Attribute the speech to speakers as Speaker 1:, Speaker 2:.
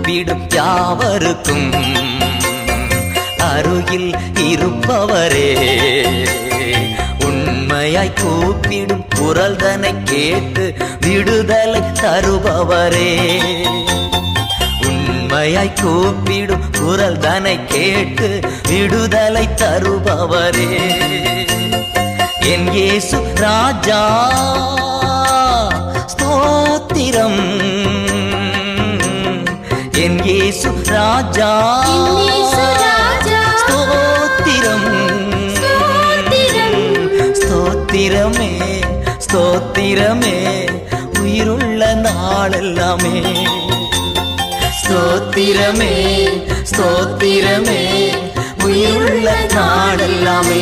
Speaker 1: கூப்பிடும் யாவருக்கும் அருகில் இருப்பவரே, உண்மையாய் கூப்பிடும் குரல் தன்னை கேட்டு விடுதலை தருபவரே, உண்மையாய் கூப்பிடும் குரல் தன்னை கேட்டு விடுதலை தருபவரே, என் இயேசு ராஜா ஸ்தோத்திரம், என் இயேசு ராஜா ஸ்தோத்திரம், ஸ்தோத்திரமே ஸ்தோத்திரமே உயிருள்ள நாளெல்லாமே, ஸ்தோத்திரமே ஸ்தோத்திரமே உயிருள்ள நாளெல்லாமே.